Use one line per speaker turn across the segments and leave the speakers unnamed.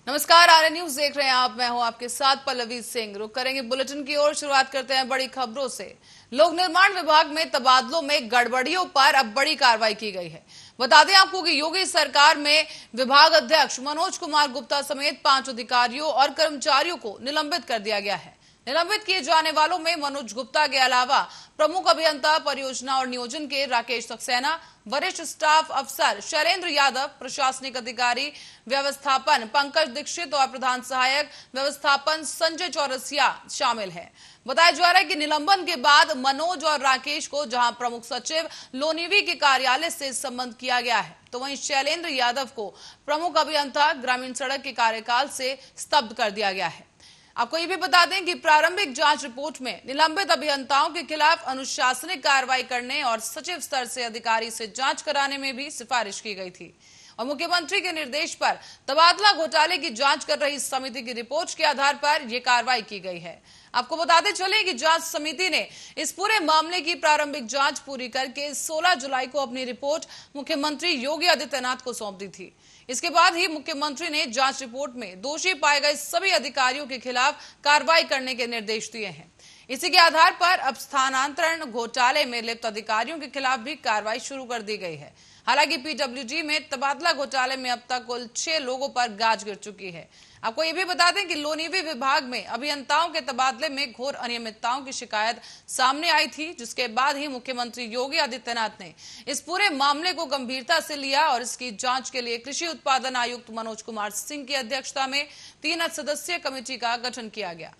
नमस्कार, आर्य न्यूज देख रहे हैं आप। मैं हूं आपके साथ पल्लवी सिंह। रुक करेंगे बुलेटिन की ओर। शुरुआत करते हैं बड़ी खबरों से। लोक निर्माण विभाग में तबादलों में गड़बड़ियों पर अब बड़ी कार्रवाई की गई है। बता दें आपको कि योगी सरकार में विभाग अध्यक्ष मनोज कुमार गुप्ता समेत 5 अधिकारियों और कर्मचारियों को निलंबित कर दिया गया है। निलंबित किए जाने वालों में मनोज गुप्ता के अलावा प्रमुख अभियंता परियोजना और नियोजन के राकेश सक्सेना, वरिष्ठ स्टाफ अफसर शैलेंद्र यादव, प्रशासनिक अधिकारी व्यवस्थापन पंकज दीक्षित और प्रधान सहायक व्यवस्थापन संजय चौरसिया शामिल हैं। बताया जा रहा है कि निलंबन के बाद मनोज और राकेश को जहां प्रमुख सचिव लोनिवी के कार्यालय से संबंध किया गया है, तो वहीं शैलेंद्र यादव को प्रमुख अभियंता ग्रामीण सड़क के कार्यकाल से स्तब्ध कर दिया गया है। आपको ये भी बता दें कि प्रारंभिक जांच रिपोर्ट में निलंबित अभियंताओं के खिलाफ अनुशासनिक कार्रवाई करने और सचिव स्तर से अधिकारी से जांच कराने में भी सिफारिश की गई थी। और मुख्यमंत्री के निर्देश पर तबादला घोटाले की जांच कर रही समिति की रिपोर्ट के आधार पर यह कार्रवाई की गई है। आपको बताते चले कि जांच समिति ने इस पूरे मामले की प्रारंभिक जांच पूरी करके 16 जुलाई को अपनी रिपोर्ट मुख्यमंत्री योगी आदित्यनाथ को सौंप दी थी। इसके बाद ही मुख्यमंत्री ने जांच रिपोर्ट में दोषी पाए गए सभी अधिकारियों के खिलाफ कार्रवाई करने के निर्देश दिए हैं। इसी के आधार पर अब स्थानांतरण घोटाले में लिप्त अधिकारियों के खिलाफ भी कार्रवाई शुरू कर दी गई है। हालांकि पीडब्ल्यूडी में तबादला घोटाले में अब तक कुल 6 लोगों पर गाज गिर चुकी है। आपको ये भी बता दें कि लोनिवी विभाग में अभियंताओं के तबादले में घोर अनियमितताओं की शिकायत सामने आई थी, जिसके बाद ही मुख्यमंत्री योगी आदित्यनाथ ने इस पूरे मामले को गंभीरता से लिया और इसकी जांच के लिए कृषि उत्पादन आयुक्त मनोज कुमार सिंह की अध्यक्षता में 3 सदस्यीय कमेटी का गठन किया गया।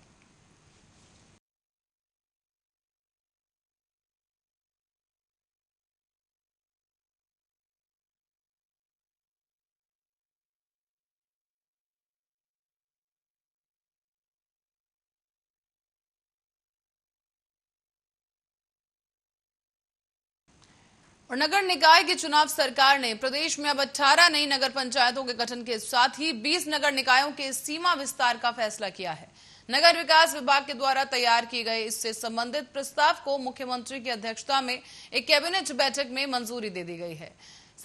और नगर निकाय के चुनाव सरकार ने प्रदेश में अब 18 नई नगर पंचायतों के गठन के साथ ही 20 नगर निकायों के सीमा विस्तार का फैसला किया है। नगर विकास विभाग के द्वारा तैयार की गई इससे संबंधित प्रस्ताव को मुख्यमंत्री की अध्यक्षता में एक कैबिनेट बैठक में मंजूरी दे दी गई है।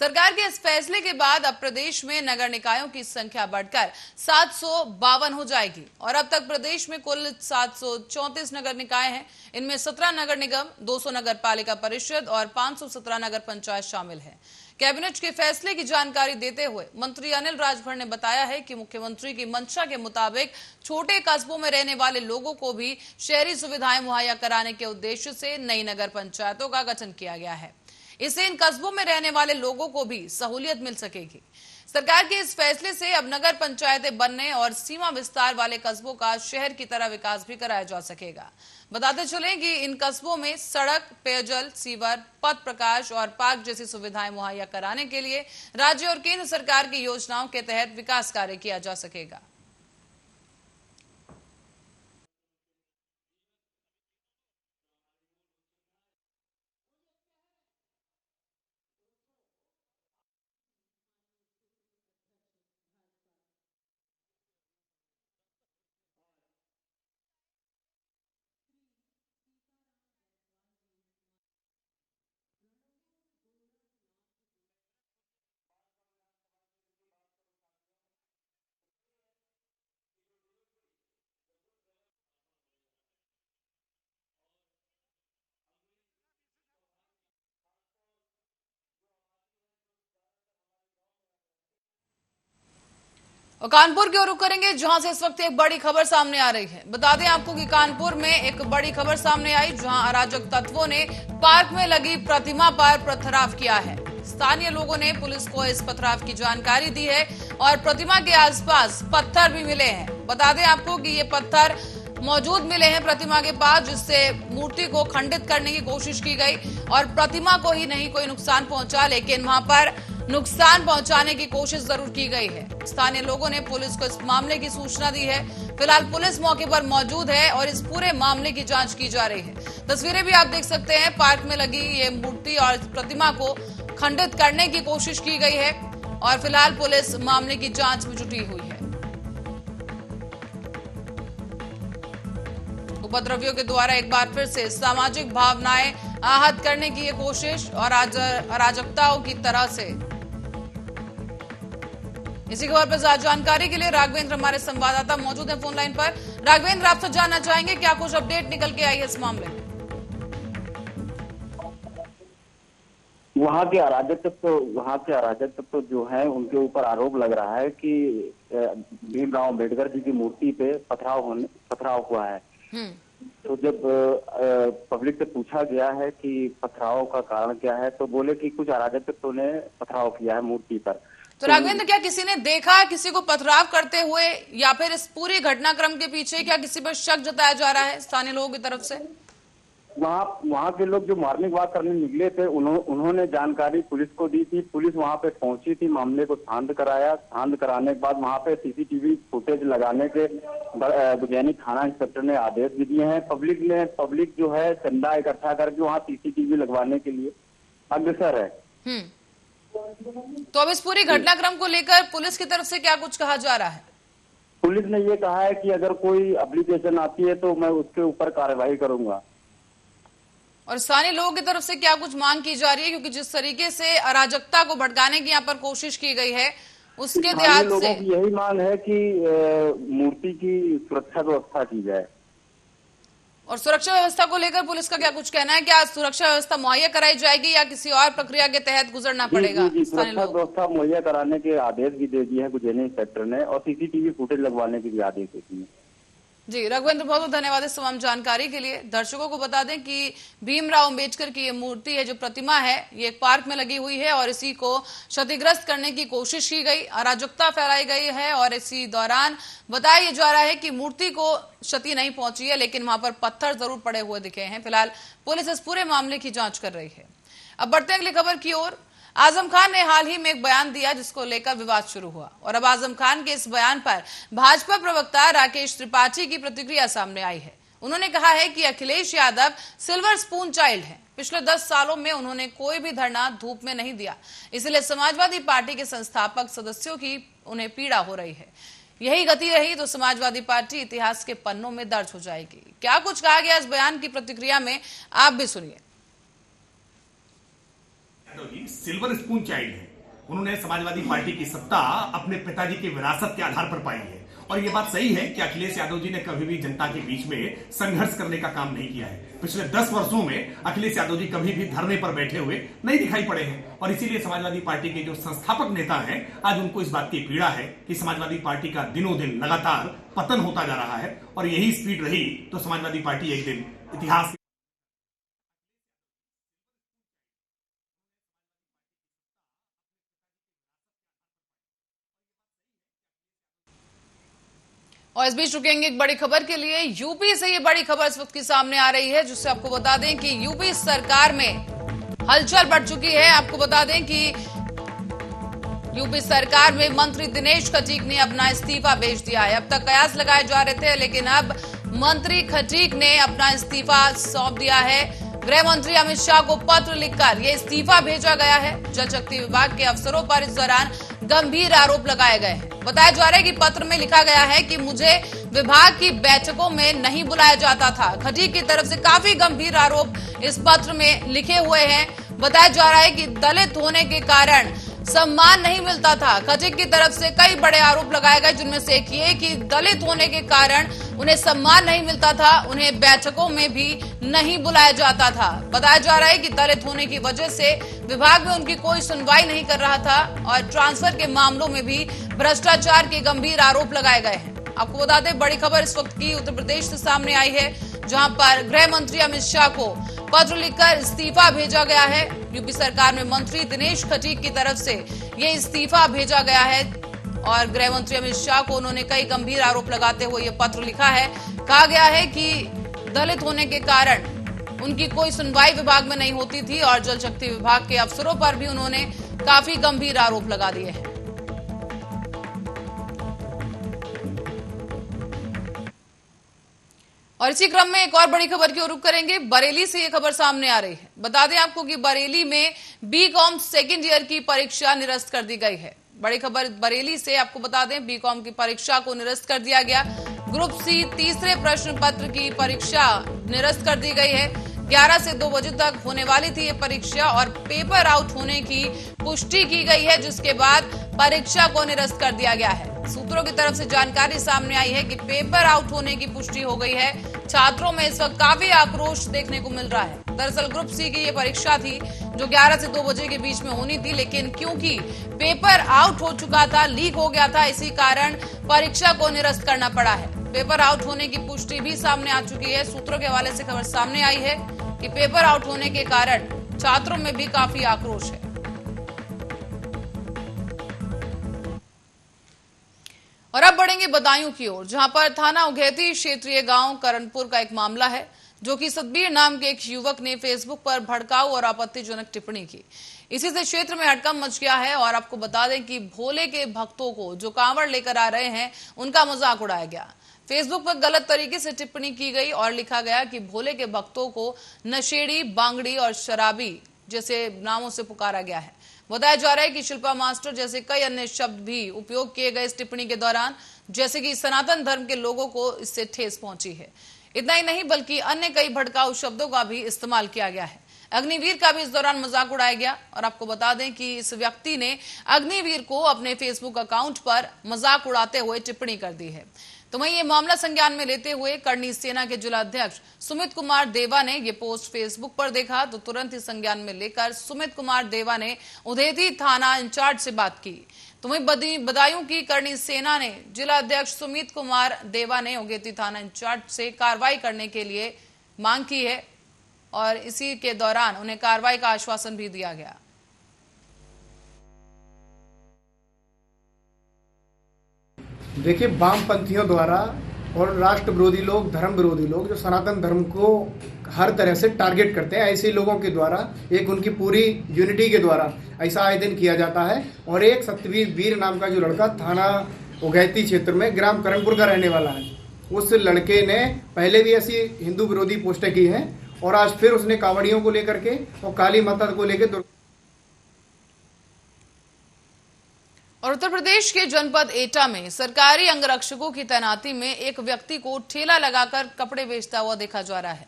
सरकार के इस फैसले के बाद अब प्रदेश में नगर निकायों की संख्या बढ़कर 752 हो जाएगी और अब तक प्रदेश में कुल 734 नगर निकाय हैं। इनमें 17 नगर निगम, 200 नगर पालिका परिषद और 517 नगर पंचायत शामिल हैं। कैबिनेट के फैसले की जानकारी देते हुए मंत्री अनिल राजभर ने बताया है कि मुख्यमंत्री की मंशा के मुताबिक छोटे कस्बों में रहने वाले लोगों को भी शहरी सुविधाएं मुहैया कराने के उद्देश्य से नई नगर पंचायतों का गठन किया गया है। इससे इन कस्बों में रहने वाले लोगों को भी सहूलियत मिल सकेगी। सरकार के इस फैसले से अब नगर पंचायतें बनने और सीमा विस्तार वाले कस्बों का शहर की तरह विकास भी कराया जा सकेगा। बताते चलें कि इन कस्बों में सड़क, पेयजल, सीवर, पथ प्रकाश और पार्क जैसी सुविधाएं मुहैया कराने के लिए राज्य और केंद्र सरकार की योजनाओं के तहत विकास कार्य किया जा सकेगा। और कानपुर की ओर रुख करेंगे, जहां से इस वक्त एक बड़ी खबर सामने आ रही है। बता दें आपको कि कानपुर में एक बड़ी खबर सामने आई, जहां अराजक तत्वों ने पार्क में लगी प्रतिमा पर पथराव किया है। स्थानीय लोगों ने पुलिस को इस पथराव की जानकारी दी है और प्रतिमा के आसपास पत्थर भी मिले हैं। बता दें आपको कि ये पत्थर मौजूद मिले हैं प्रतिमा के पास, जिससे मूर्ति को खंडित करने की कोशिश की गई और प्रतिमा को ही नहीं कोई नुकसान पहुंचा, लेकिन वहां पर नुकसान पहुंचाने की कोशिश जरूर की गई है। स्थानीय लोगों ने पुलिस को इस मामले की सूचना दी है। फिलहाल पुलिस मौके पर मौजूद है और इस पूरे मामले की जांच की जा रही है। तस्वीरें भी आप देख सकते हैं। पार्क में लगी ये मूर्ति और प्रतिमा को खंडित करने की कोशिश की गई है और फिलहाल पुलिस मामले की जांच में जुटी हुई है। उपद्रवियों के द्वारा एक बार फिर से सामाजिक भावनाएं आहत करने की ये कोशिश और अराजकताओं की तरह से इसी खबर पर ज्यादा जानकारी के लिए राघवेंद्र हमारे संवाददाता मौजूद हैं फोन लाइन पर। राघवेंद्र, आपसे जानना चाहेंगे क्या कुछ अपडेट निकल के आई है इस मामले में?
वहाँ के अराजक तत्व जो है उनके ऊपर आरोप लग रहा है कि भीमराव अम्बेडकर जी की मूर्ति पे पथराव हुआ है। तो जब पब्लिक से पूछा गया है कि पथराव का कारण क्या है, तो बोले कि कुछ अराजक तत्वों ने पथराव किया है मूर्ति पर।
तो राघवेंद्र, क्या किसी ने देखा किसी को पथराव करते हुए, या फिर इस पूरी घटनाक्रम के पीछे क्या किसी पर शक जताया जा रहा है स्थानीय लोगों की तरफ से?
वहाँ के लोग जो मॉर्निंग वॉक करने निकले थे उन्होंने जानकारी पुलिस को दी थी। पुलिस वहाँ पे पहुंची थी, मामले को शांत कराया। शांत कराने के बाद वहाँ पे सीसीटीवी फुटेज लगाने के बुझैनी थाना इंस्पेक्टर ने आदेश भी दिए हैं। पब्लिक जो है चंदा इकट्ठा करके वहाँ सीसीटीवी लगवाने के लिए अग्रसर है।
तो अब इस पूरी घटनाक्रम को लेकर पुलिस की तरफ से क्या कुछ कहा जा रहा है?
पुलिस ने ये कहा है कि अगर कोई एप्लीकेशन आती है तो मैं उसके ऊपर कार्रवाई करूंगा।
और स्थानीय लोगों की तरफ से क्या कुछ मांग की जा रही है, क्योंकि जिस तरीके से अराजकता को भड़काने की यहाँ पर कोशिश की गई है उसके देहात से
लोगों की यही मांग है कि मूर्ति की सुरक्षा व्यवस्था की जाए।
और सुरक्षा व्यवस्था को लेकर पुलिस का क्या कुछ कहना है? क्या सुरक्षा व्यवस्था मुहैया कराई जाएगी या किसी और प्रक्रिया के तहत गुजरना पड़ेगा?
सुरक्षा व्यवस्था मुहैया कराने के आदेश भी दे दिए हैं बुझैनी इंस्पेक्टर ने, और सीसीटीवी फुटेज लगवाने के भी आदेश दे दिए।
जी रघुवेंद्र, बहुत बहुत धन्यवाद इस तमाम जानकारी के लिए। दर्शकों को बता दें कि भीमराव अंबेडकर की ये मूर्ति है, जो प्रतिमा है, ये एक पार्क में लगी हुई है और इसी को क्षतिग्रस्त करने की कोशिश की गई, अराजकता फैलाई गई है। और इसी दौरान बताया जा रहा है कि मूर्ति को क्षति नहीं पहुंची है, लेकिन वहां पर पत्थर जरूर पड़े हुए दिखे हैं। फिलहाल पुलिस इस पूरे मामले की जांच कर रही है। अब बढ़ते हैं अगली खबर की ओर। आजम खान ने हाल ही में एक बयान दिया जिसको लेकर विवाद शुरू हुआ, और अब आजम खान के इस बयान पर भाजपा प्रवक्ता राकेश त्रिपाठी की प्रतिक्रिया सामने आई है। उन्होंने कहा है कि Akhilesh Yadav silver spoon child है। पिछले 10 सालों में उन्होंने कोई भी धरना धूप में नहीं दिया, इसलिए समाजवादी पार्टी के संस्थापक सदस्यों की उन्हें पीड़ा हो रही है। यही गति रही तो समाजवादी पार्टी इतिहास के पन्नों में दर्ज हो जाएगी। क्या कुछ कहा गया इस बयान की प्रतिक्रिया में, आप भी सुनिए।
सिल्वर स्पून चाइल्ड है। उन्होंने समाजवादी पार्टी की सत्ता अपने पिताजी की विरासत के आधार पर पाई है, और ये बात सही है कि अखिलेश यादव जी ने कभी भी जनता के बीच में संघर्ष करने का काम नहीं किया है। पिछले 10 वर्षों में अखिलेश यादव जी कभी भी धरने पर बैठे हुए नहीं दिखाई पड़े हैं, और इसीलिए समाजवादी पार्टी के जो संस्थापक नेता हैं आज उनको इस बात की पीड़ा है कि समाजवादी पार्टी का दिनों दिन लगातार पतन होता जा रहा है, और यही स्पीड रही तो समाजवादी पार्टी एक दिन इतिहास।
और इस बीच रुकेंगे एक बड़ी खबर के लिए। यूपी से ये बड़ी खबर इस वक्त की सामने आ रही है, जिससे आपको बता दें कि यूपी सरकार में हलचल बढ़ चुकी है। आपको बता दें कि यूपी सरकार में मंत्री दिनेश खटीक ने अपना इस्तीफा भेज दिया है। अब तक कयास लगाए जा रहे थे, लेकिन अब मंत्री खटीक ने अपना इस्तीफा सौंप दिया है। गृह मंत्री अमित शाह को पत्र लिखकर ये इस्तीफा भेजा गया है। जल शक्ति विभाग के अफसरों पर इस दौरान गंभीर आरोप लगाए गए हैं। बताया जा रहा है कि पत्र में लिखा गया है कि मुझे विभाग की बैठकों में नहीं बुलाया जाता था। खटीक की तरफ से काफी गंभीर आरोप इस पत्र में लिखे हुए हैं। बताया जा रहा है कि दलित होने के कारण सम्मान नहीं मिलता था। खटीक की तरफ से कई बड़े आरोप लगाए गए, जिनमें से एक ये कि दलित होने के कारण उन्हें सम्मान नहीं मिलता था, उन्हें बैठकों में भी नहीं बुलाया जाता था। बताया जा रहा है कि दलित होने की वजह से विभाग में उनकी कोई सुनवाई नहीं कर रहा था, और ट्रांसफर के मामलों में भी भ्रष्टाचार के गंभीर आरोप लगाए गए हैं। आपको बता दें, बड़ी खबर इस वक्त की उत्तर प्रदेश से सामने आई है, जहां पर गृह मंत्री अमित शाह को पत्र लिखकर इस्तीफा भेजा गया है। यूपी सरकार में मंत्री दिनेश खटीक की तरफ से ये इस्तीफा भेजा गया है, और गृह मंत्री अमित शाह को उन्होंने कई गंभीर आरोप लगाते हुए ये पत्र लिखा है। कहा गया है कि दलित होने के कारण उनकी कोई सुनवाई विभाग में नहीं होती थी, और जल शक्ति विभाग के अफसरों पर भी उन्होंने काफी गंभीर आरोप लगा दिए हैं। और इसी क्रम में एक और बड़ी खबर की ओर रुख करेंगे। बरेली से ये खबर सामने आ रही है। बता दें आपको कि बरेली में बीकॉम सेकेंड ईयर की परीक्षा निरस्त कर दी गई है। बड़ी खबर बरेली से, आपको बता दें बीकॉम की परीक्षा को निरस्त कर दिया गया। ग्रुप सी तीसरे प्रश्न पत्र की परीक्षा निरस्त कर दी गई है। 11 से 2 बजे तक होने वाली थी ये परीक्षा और पेपर आउट होने की पुष्टि की गई है, जिसके बाद परीक्षा को निरस्त कर दिया गया है। सूत्रों की तरफ से जानकारी सामने आई है कि पेपर आउट होने की पुष्टि हो गई है। छात्रों में इस वक्त काफी आक्रोश देखने को मिल रहा है। दरअसल ग्रुप सी की ये परीक्षा थी जो 11 से 2 बजे के बीच में होनी थी, लेकिन क्योंकि पेपर आउट हो चुका था, लीक हो गया था, इसी कारण परीक्षा को निरस्त करना पड़ा है। पेपर आउट होने की पुष्टि भी सामने आ चुकी है। सूत्रों के हवाले से खबर सामने आई है कि पेपर आउट होने के कारण छात्रों में भी काफी आक्रोश है। और अब बढ़ेंगे बदायूं की ओर, जहां पर थाना उघेती क्षेत्रीय गांव करणपुर का एक मामला है, जो कि सतबीर नाम के एक युवक ने फेसबुक पर भड़काऊ और आपत्तिजनक टिप्पणी की। इसी से क्षेत्र में हड़कंप मच गया है। और आपको बता दें कि भोले के भक्तों को जो कांवड़ लेकर आ रहे हैं, उनका मजाक उड़ाया गया। फेसबुक पर गलत तरीके से टिप्पणी की गई और लिखा गया कि भोले के भक्तों को नशेड़ी, बांगड़ी और शराबी जैसे नामों से पुकारा गया है। बताया जा रहा है कि शिल्पा मास्टर जैसे कई अन्य शब्द भी उपयोग किए गए इस टिप्पणी के दौरान, जैसे कि सनातन धर्म के लोगों को इससे ठेस पहुंची है। इतना ही नहीं बल्कि अन्य कई भड़काऊ शब्दों का भी इस्तेमाल किया गया है। अग्निवीर का भी इस दौरान मजाक उड़ाया गया। और आपको बता दें कि इस व्यक्ति ने अग्निवीर को अपने फेसबुक अकाउंट पर मजाक उड़ाते हुए टिप्पणी कर दी है। तो वहीं ये मामला संज्ञान में लेते हुए करनी सेना के जिलाध्यक्ष सुमित कुमार देवा ने ये पोस्ट फेसबुक पर देखा, तो तुरंत ही संज्ञान में लेकर सुमित कुमार देवा ने उधेती थाना इंचार्ज से बात की। तो वहीं बदायूं की करनी सेना ने जिलाध्यक्ष सुमित कुमार देवा ने उघेती थाना इंचार्ज से कार्रवाई करने के लिए मांग की है और इसी के दौरान उन्हें कार्रवाई का आश्वासन भी दिया गया।
देखिए, वामपंथियों द्वारा और राष्ट्र विरोधी लोग, धर्म विरोधी लोग जो सनातन धर्म को हर तरह से टारगेट करते हैं, ऐसे लोगों के द्वारा एक उनकी पूरी यूनिटी के द्वारा ऐसा आयोजन किया जाता है। और एक सतबीर नाम का जो लड़का थाना उघैती क्षेत्र में ग्राम करणपुर का रहने वाला है, उस लड़के ने पहले भी ऐसी हिंदू विरोधी पोस्टें की हैं और आज फिर उसने कांवड़ियों को लेकर के और काली माता को लेकर।
और उत्तर प्रदेश के जनपद एटा में सरकारी अंगरक्षकों की तैनाती में एक व्यक्ति को ठेला लगाकर कपड़े बेचता हुआ देखा जा रहा है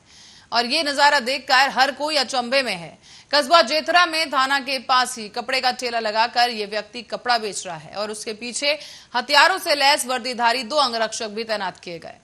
और ये नजारा देखकर हर कोई अचंभे में है। कस्बा जेथरा में थाना के पास ही कपड़े का ठेला लगाकर ये व्यक्ति कपड़ा बेच रहा है और उसके पीछे हथियारों से लैस वर्दीधारी 2 अंगरक्षक भी तैनात किए गए।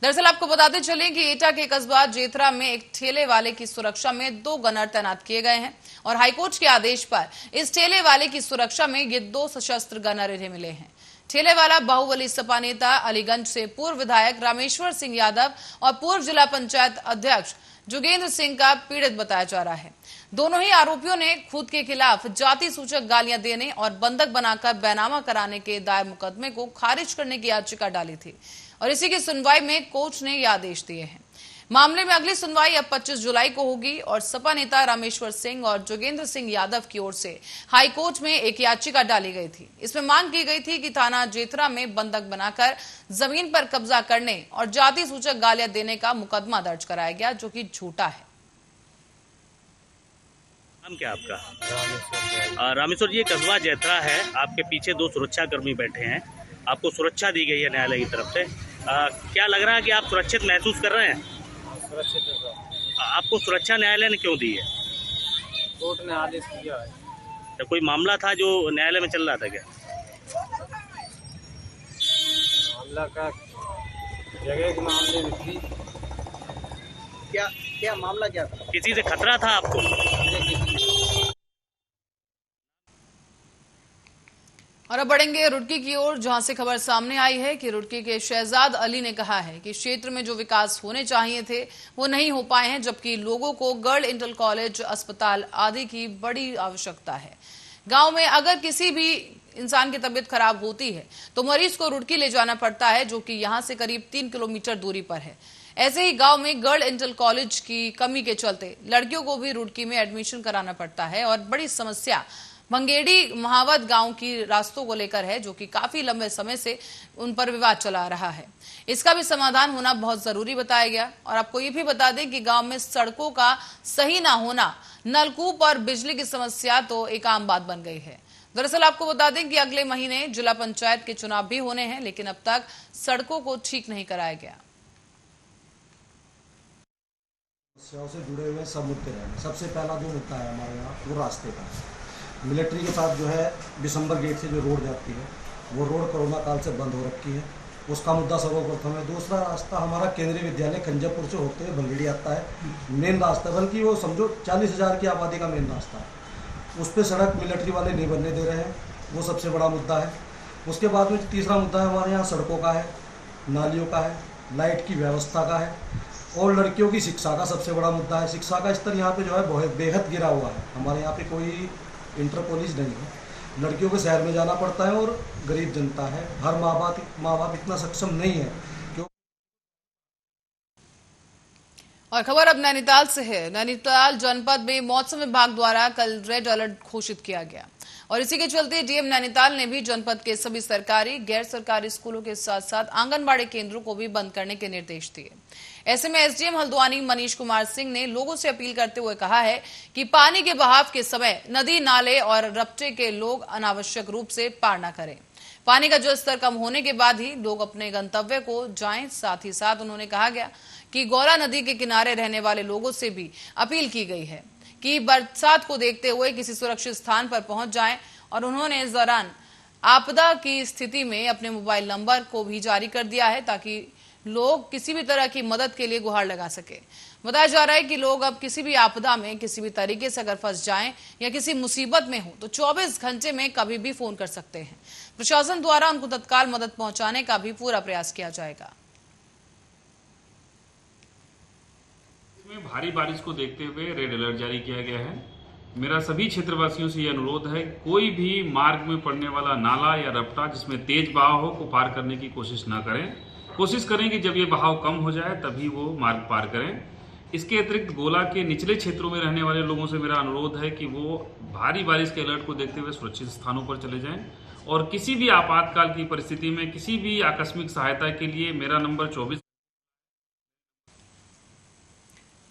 दरअसल आपको बताते चलें कि एटा के कस्बा जेथरा में एक ठेले वाले की सुरक्षा में 2 गनर तैनात किए गए हैं और हाईकोर्ट के आदेश पर इस ठेले वाले की सुरक्षा में ये 2 सशस्त्र गनर इन्हें मिले हैं। ठेले वाला बाहुबली सपा नेता अलीगंज से पूर्व विधायक रामेश्वर सिंह यादव और पूर्व जिला पंचायत अध्यक्ष जोगेंद्र सिंह का पीड़ित बताया जा रहा है। दोनों ही आरोपियों ने खुद के खिलाफ जाति सूचक गालियां देने और बंधक बनाकर बैनामा कराने के दायर मुकदमे को खारिज करने की याचिका डाली थी और इसी की सुनवाई में कोर्ट ने यह आदेश दिए हैं। मामले में अगली सुनवाई अब 25 जुलाई को होगी और सपा नेता रामेश्वर सिंह और जोगेंद्र सिंह यादव की ओर से हाई कोर्ट में एक याचिका डाली गई थी। इसमें मांग की गई थी कि थाना जेथरा में बंधक बनाकर जमीन पर कब्जा करने और जाति सूचक गालियां देने का मुकदमा दर्ज कराया गया, जो कि झूठा है।
नाम क्या आपका? रामेश्वर जी, कस्बा जेथरा है, आपके पीछे 2 सुरक्षाकर्मी बैठे हैं, आपको सुरक्षा दी गई है न्यायालय की तरफ से। क्या लग रहा है कि आप सुरक्षित महसूस कर रहे हैं?
सुरक्षित है।
आपको सुरक्षा न्यायालय ने क्यों दी है?
कोर्ट ने आदेश दिया है।
तो कोई मामला था जो न्यायालय में चल रहा था क्या?
मामला का जगह के मामले में थी।
क्या मामला क्या था? किसी से खतरा था आपको?
और अब बढ़ेंगे रुड़की की ओर, जहां से खबर सामने आई है कि रुड़की के शहजाद अली ने कहा है कि क्षेत्र में जो विकास होने चाहिए थे वो नहीं हो पाए हैं, जबकि लोगों को गर्ल इंटर कॉलेज, अस्पताल आदि की बड़ी आवश्यकता है। गांव में अगर किसी भी इंसान की तबीयत खराब होती है तो मरीज को रुड़की ले जाना पड़ता है, जो कि यहां से करीब 3 किलोमीटर दूरी पर है। ऐसे ही गांव में गर्ल इंटर कॉलेज की कमी के चलते लड़कियों को भी रुड़की में एडमिशन कराना पड़ता है और बड़ी समस्या भंगेड़ी महावत गांव की रास्तों को लेकर है, जो कि काफी लंबे समय से उन पर विवाद चला रहा है। इसका भी समाधान होना बहुत जरूरी बताया गया। और आपको ये भी बता दें कि गांव में सड़कों का सही ना होना, नलकूप और बिजली की समस्या तो एक आम बात बन गई है। दरअसल आपको बता दें कि अगले महीने जिला पंचायत के चुनाव भी होने हैं, लेकिन अब तक सड़कों को ठीक नहीं कराया गया।
समस्याओं से जुड़े हुए सब मुद्दे हैं। सबसे पहला जो मुद्दा है हमारे यहाँ वो रास्ते का है। मिलिट्री के साथ जो है दिसंबर गेट से जो रोड जाती है वो रोड कोरोना काल से बंद हो रखी है, उसका मुद्दा सर्वप्रथम है। दूसरा रास्ता हमारा केंद्रीय विद्यालय खंजरपुर से होते हुए भंगड़ी आता है, मेन रास्ता, बल्कि वो समझो 40,000 की आबादी का मेन रास्ता है। उस पर सड़क मिलिट्री वाले नहीं बनने दे रहे हैं, वो सबसे बड़ा मुद्दा है। उसके बाद में तीसरा मुद्दा है हमारे यहाँ सड़कों का है, नालियों का है, लाइट की व्यवस्था का है और लड़कियों की शिक्षा का सबसे बड़ा मुद्दा है। शिक्षा का स्तर यहाँ पे जो है बहुत बेहद गिरा हुआ है। हमारे यहाँ पे कोई इंटर कॉलेज नहीं है, लड़कियों को शहर में जाना पड़ता है और गरीब जनता है, हर माँ बाप इतना सक्षम नहीं है।
और खबर अब नैनीताल से है। नैनीताल जनपद में मौसम विभाग द्वारा कल रेड अलर्ट घोषित किया गया और इसी के चलते डीएम नैनीताल ने भी जनपद के सभी सरकारी गैर सरकारी स्कूलों के साथ साथ आंगनबाड़ी केंद्रों को भी बंद करने के निर्देश दिए। ऐसे में एसडीएम हल्द्वानी मनीष कुमार सिंह ने लोगों से अपील करते हुए कहा है कि पानी के बहाव के समय नदी नाले और रपटे के लोग अनावश्यक रूप से पार न करें। पानी का जलस्तर कम होने के बाद ही लोग अपने गंतव्य को जाएं। साथ ही साथ उन्होंने कहा गया कि गौरा नदी के किनारे रहने वाले लोगों से भी अपील की गई है कि बरसात को देखते हुए किसी सुरक्षित स्थान पर पहुंच जाएं और उन्होंने इस दौरान आपदा की स्थिति में अपने मोबाइल नंबर को भी जारी कर दिया है ताकि लोग किसी भी तरह की मदद के लिए गुहार लगा सके। बताया जा रहा है कि लोग अब किसी भी आपदा में किसी भी तरीके से अगर फंस जाएं या किसी मुसीबत में हो तो 24 घंटे में कभी भी फोन कर सकते हैं। प्रशासन द्वारा उनको तत्काल मदद पहुंचाने का भी पूरा प्रयास किया जाएगा।
में भारी बारिश को देखते हुए रेड अलर्ट जारी किया गया है। मेरा सभी क्षेत्रवासियों से यह अनुरोध है, कोई भी मार्ग में पड़ने वाला नाला या रपटा जिसमें तेज बहाव हो को पार करने की कोशिश ना करें। कोशिश करें कि जब ये बहाव कम हो जाए तभी वो मार्ग पार करें। इसके अतिरिक्त गोला के निचले क्षेत्रों में रहने वाले लोगों से मेरा अनुरोध है कि वो भारी बारिश के अलर्ट को देखते हुए सुरक्षित स्थानों पर चले जाएं और किसी भी आपातकाल की परिस्थिति में किसी भी आकस्मिक सहायता के लिए मेरा नंबर 24।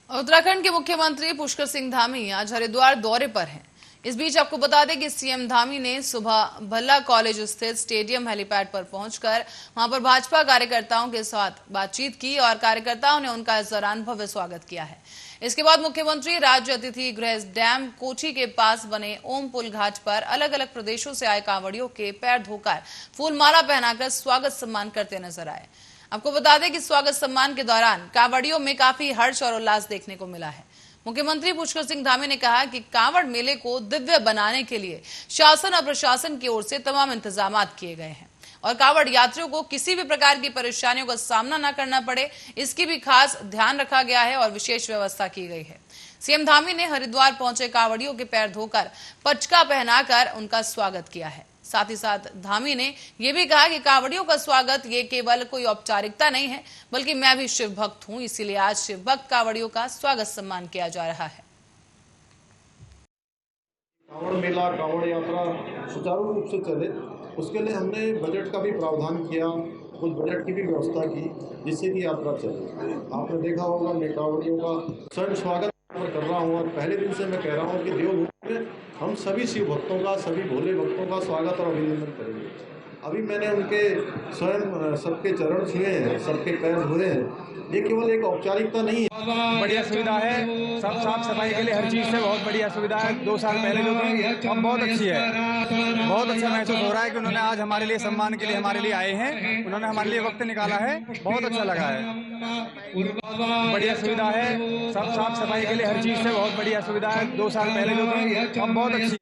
उत्तराखंड के मुख्यमंत्री पुष्कर सिंह धामी आज हरिद्वार दौरे पर हैं। इस बीच आपको बता दें कि सीएम धामी ने सुबह भल्ला कॉलेज स्थित स्टेडियम हेलीपैड पर पहुंचकर वहां पर भाजपा कार्यकर्ताओं के साथ बातचीत की और कार्यकर्ताओं ने उनका इस दौरान भव्य स्वागत किया है। इसके बाद मुख्यमंत्री राज्य अतिथि गृह डैम कोठी के पास बने ओम पुल घाट पर अलग अलग प्रदेशों से आए कांवड़ियों के पैर धोकर फूलमाला पहनाकर स्वागत सम्मान करते नजर आए। आपको बता दें कि स्वागत सम्मान के दौरान कांवड़ियों में काफी हर्ष और उल्लास देखने को मिला है। मुख्यमंत्री पुष्कर सिंह धामी ने कहा कि कांवड़ मेले को दिव्य बनाने के लिए शासन और प्रशासन की ओर से तमाम इंतजाम किए गए हैं और कांवड़ यात्रियों को किसी भी प्रकार की परेशानियों का सामना न करना पड़े, इसकी भी खास ध्यान रखा गया है और विशेष व्यवस्था की गई है। सीएम धामी ने हरिद्वार पहुंचे कांवड़ियों के पैर धोकर पचका पहनाकर उनका स्वागत किया है। साथ ही साथ धामी ने यह भी कहा कि कांवड़ियों का स्वागत ये केवल कोई औपचारिकता नहीं है, बल्कि मैं भी शिव भक्त हूं, इसीलिए आज शिव भक्त कांवड़ियों का स्वागत सम्मान किया जा रहा है।
कांवड़ मेला, कांवड़ यात्रा सुचारू रूप से चले, उसके लिए हमने बजट का भी प्रावधान किया, कुछ बजट की भी व्यवस्था की जिससे कि यात्रा चले। आपने देखा होगा मैं कांवड़ियों का स्वयं स्वागत कर रहा हूँ और पहले दिन से मैं कह रहा हूँ कि देवभूमि में हम सभी शिव भक्तों का, सभी भोले भक्तों का स्वागत और अभिनंदन करेंगे। अभी मैंने उनके स्वयं सबके चरण छुए हैं, सबके पैर धोए हैं। ये केवल एक औपचारिकता नहीं है,
बढ़िया सुविधा है। सब साफ सफाई के लिए हर चीज़ से बहुत बढ़िया सुविधा है। 2 साल पहले जो थी अब बहुत अच्छी है। बहुत अच्छा महसूस हो रहा है कि उन्होंने आज हमारे लिए सम्मान के लिए हमारे लिए आए हैं, उन्होंने हमारे लिए वक्त निकाला है, बहुत अच्छा लगा है। बढ़िया सुविधा है। सब साफ सफाई के लिए हर चीज़ से बहुत बढ़िया सुविधा है। 2 साल पहले जो थी अब बहुत अच्छी।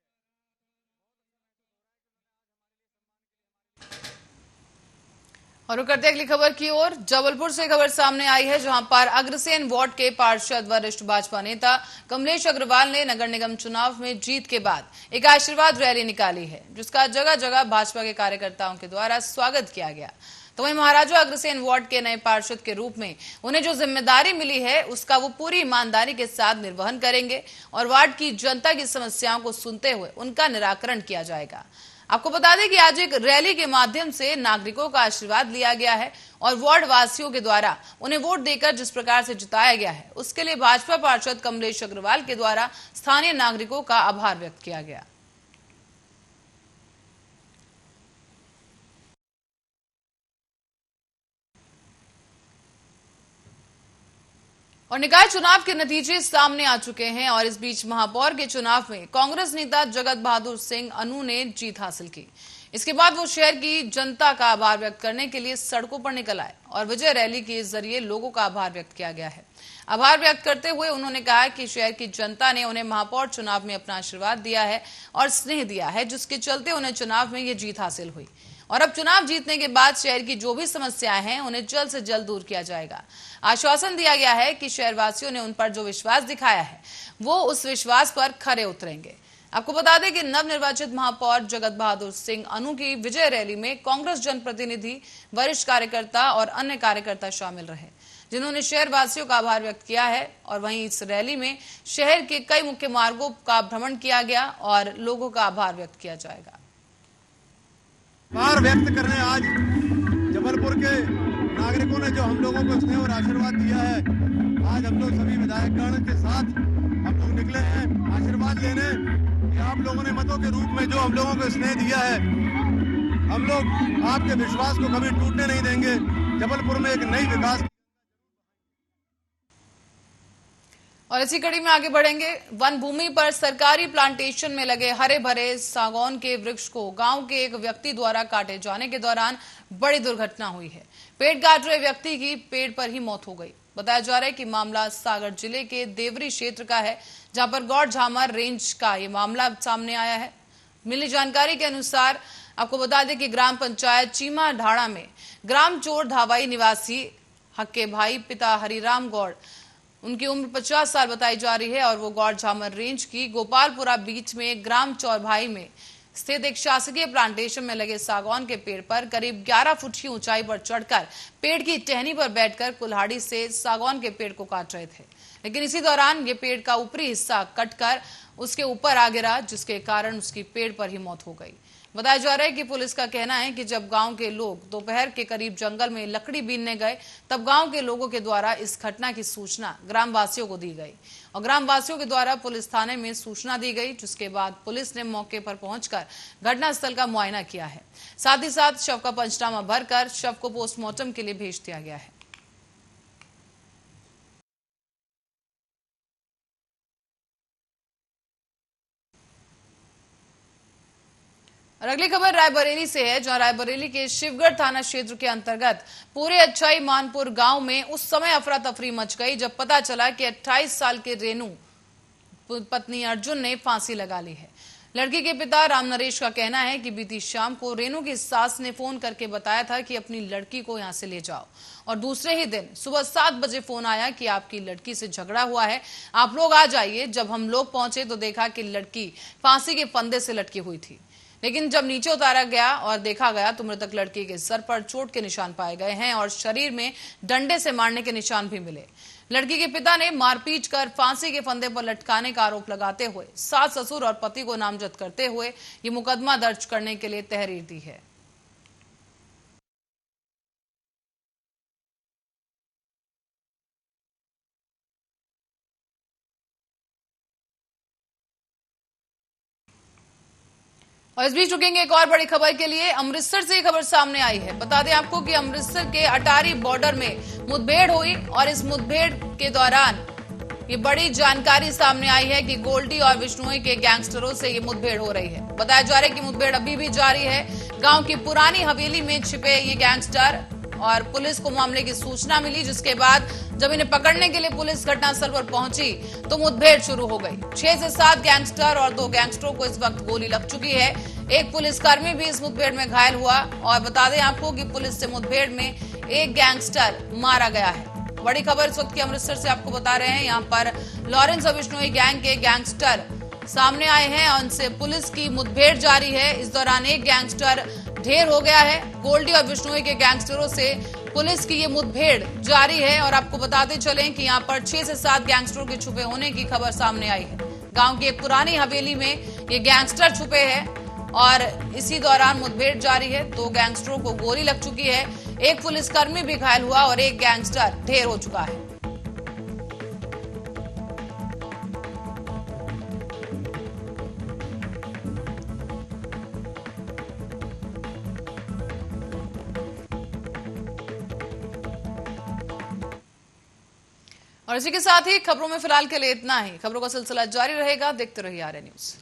और करते अगली खबर की ओर। जबलपुर से खबर सामने आई है जहां पर अग्रसेन वार्ड के पार्षद वरिष्ठ भाजपा नेता कमलेश अग्रवाल ने नगर निगम चुनाव में जीत के बाद एक आशीर्वाद रैली निकाली है, जिसका जगह जगह भाजपा के कार्यकर्ताओं के द्वारा स्वागत किया गया। तो वहीं महाराजा अग्रसेन वार्ड के नए पार्षद के रूप में उन्हें जो जिम्मेदारी मिली है उसका वो पूरी ईमानदारी के साथ निर्वहन करेंगे और वार्ड की जनता की समस्याओं को सुनते हुए उनका निराकरण किया जाएगा। आपको बता दें कि आज एक रैली के माध्यम से नागरिकों का आशीर्वाद लिया गया है और वार्ड वासियों के द्वारा उन्हें वोट देकर जिस प्रकार से जिताया गया है उसके लिए भाजपा पार्षद कमलेश अग्रवाल के द्वारा स्थानीय नागरिकों का आभार व्यक्त किया गया। और निकाय चुनाव के नतीजे सामने आ चुके हैं और इस बीच महापौर के चुनाव में कांग्रेस नेता जगत बहादुर सिंह अनु ने जीत हासिल की। इसके बाद वो शहर की जनता का आभार व्यक्त करने के लिए सड़कों पर निकल आए और विजय रैली के जरिए लोगों का आभार व्यक्त किया गया है। आभार व्यक्त करते हुए उन्होंने कहा कि शहर की जनता ने उन्हें महापौर चुनाव में अपना आशीर्वाद दिया है और स्नेह दिया है, जिसके चलते उन्हें चुनाव में ये जीत हासिल हुई और अब चुनाव जीतने के बाद शहर की जो भी समस्याएं हैं उन्हें जल्द से जल्द दूर किया जाएगा। आश्वासन दिया गया है कि शहरवासियों ने उन पर जो विश्वास दिखाया है वो उस विश्वास पर खरे उतरेंगे। आपको बता दें कि नवनिर्वाचित महापौर जगत बहादुर सिंह अनु की विजय रैली में कांग्रेस जनप्रतिनिधि, वरिष्ठ कार्यकर्ता और अन्य कार्यकर्ता शामिल रहे, जिन्होंने शहरवासियों का आभार व्यक्त किया है। और वहीं इस रैली में शहर के कई मुख्य मार्गों का भ्रमण किया गया और लोगों का आभार व्यक्त किया जाएगा।
आभार व्यक्त करने आज जबलपुर के नागरिकों ने जो हम लोगों को स्नेह और आशीर्वाद दिया है, आज हम लोग सभी विधायकगण के साथ हम लोग निकले हैं आशीर्वाद लेने कि आप लोगों ने मतों के रूप में जो हम लोगों को स्नेह दिया है, हम लोग आपके विश्वास को कभी टूटने नहीं देंगे। जबलपुर में एक नई विकास।
और इसी कड़ी में आगे बढ़ेंगे। वन भूमि पर सरकारी प्लांटेशन में लगे हरे भरे सागौन के वृक्ष को गांव के एक व्यक्ति द्वारा काटे जाने के दौरान बड़ी दुर्घटना हुई है। पेड़ काट रहे व्यक्ति की पेड़ पर ही मौत हो गई। बताया जा रहा है कि मामला सागर जिले के देवरी क्षेत्र का है, जहां पर गौड़ झामर रेंज का ये मामला सामने आया है। मिली जानकारी के अनुसार आपको बता दें कि ग्राम पंचायत चीमा ढाड़ा में ग्राम चोर धावाई निवासी हक्के भाई पिता हरिराम गौड़, उनकी उम्र 50 साल बताई जा रही है और वो गौड़ झामर रेंज की गोपालपुरा बीच में ग्राम चौरभाई में स्थित एक शासकीय प्लांटेशन में लगे सागौन के पेड़ पर करीब 11 फुट की ऊंचाई पर चढ़कर पेड़ की टहनी पर बैठकर कुल्हाड़ी से सागौन के पेड़ को काट रहे थे। लेकिन इसी दौरान ये पेड़ का ऊपरी हिस्सा कटकर उसके ऊपर आ गिरा, जिसके कारण उसकी पेड़ पर ही मौत हो गई। बताया जा रहा है कि पुलिस का कहना है कि जब गांव के लोग दोपहर के करीब जंगल में लकड़ी बीनने गए, तब गांव के लोगों के द्वारा इस घटना की सूचना ग्रामवासियों को दी गई और ग्रामवासियों के द्वारा पुलिस थाने में सूचना दी गई, जिसके बाद पुलिस ने मौके पर पहुंचकर घटनास्थल का मुआयना किया है। साथ ही साथ शव का पंचनामा भरकर शव को पोस्टमार्टम के लिए भेज दिया गया है। और अगली खबर रायबरेली से है, जहां रायबरेली के शिवगढ़ थाना क्षेत्र के अंतर्गत पूरे अच्छाई मानपुर गांव में उस समय अफरा तफरी मच गई जब पता चला कि 28 साल के रेनू पत्नी अर्जुन ने फांसी लगा ली है। लड़की के पिता राम नरेश का कहना है कि बीती शाम को रेनू की सास ने फोन करके बताया था कि अपनी लड़की को यहां से ले जाओ और दूसरे ही दिन सुबह 7 बजे फोन आया कि आपकी लड़की से झगड़ा हुआ है, आप लोग आ जाइए। जब हम लोग पहुंचे तो देखा कि लड़की फांसी के फंदे से लटकी हुई थी, लेकिन जब नीचे उतारा गया और देखा गया तो मृतक लड़की के सर पर चोट के निशान पाए गए हैं और शरीर में डंडे से मारने के निशान भी मिले। लड़की के पिता ने मारपीट कर फांसी के फंदे पर लटकाने का आरोप लगाते हुए सास, ससुर और पति को नामजद करते हुए ये मुकदमा दर्ज करने के लिए तहरीर दी है। और इस बीच रुकेंगे एक और बड़ी खबर के लिए। अमृतसर से ये खबर सामने आई है। बता दें आपको कि अमृतसर के अटारी बॉर्डर में मुठभेड़ हुई और इस मुठभेड़ के दौरान ये बड़ी जानकारी सामने आई है कि गोल्डी और विष्णुई के गैंगस्टरों से ये मुठभेड़ हो रही है। बताया जा रहा है कि मुठभेड़ अभी भी जारी है। गांव की पुरानी हवेली में छिपे ये गैंगस्टर और पुलिस को मामले की सूचना मिली, जिसके बाद जब इन्हें पकड़ने के लिए पुलिस घटनास्थल पर पहुंची तो मुठभेड़ शुरू हो गई। 6 से 7 गैंगस्टर और 2 गैंगस्टरों को इस वक्त गोली लग चुकी है। एक पुलिसकर्मी भी इस मुठभेड़ में घायल हुआ और बता दें आपको कि पुलिस से मुठभेड़ में एक गैंगस्टर मारा गया है। बड़ी खबर इस वक्त की अमृतसर से आपको बता रहे हैं। यहाँ पर लॉरेंस और विष्णुई गैंग के गैंगस्टर सामने आए हैं और उनसे पुलिस की मुठभेड़ जारी है। इस दौरान एक गैंगस्टर ढेर हो गया है। गोल्डी और विष्णुई के गैंगस्टरों से पुलिस की ये मुठभेड़ जारी है और आपको बताते चलें कि यहाँ पर 6 से 7 गैंगस्टरों के छुपे होने की खबर सामने आई है। गांव की एक पुरानी हवेली में ये गैंगस्टर छुपे हैं और इसी दौरान मुठभेड़ जारी है। 2 गैंगस्टरों को गोली लग चुकी है, एक पुलिसकर्मी भी घायल हुआ और एक गैंगस्टर ढेर हो चुका है। और इसी के साथ ही खबरों में फिलहाल के लिए इतना ही। खबरों का सिलसिला जारी रहेगा, देखते रहिए आर्य न्यूज।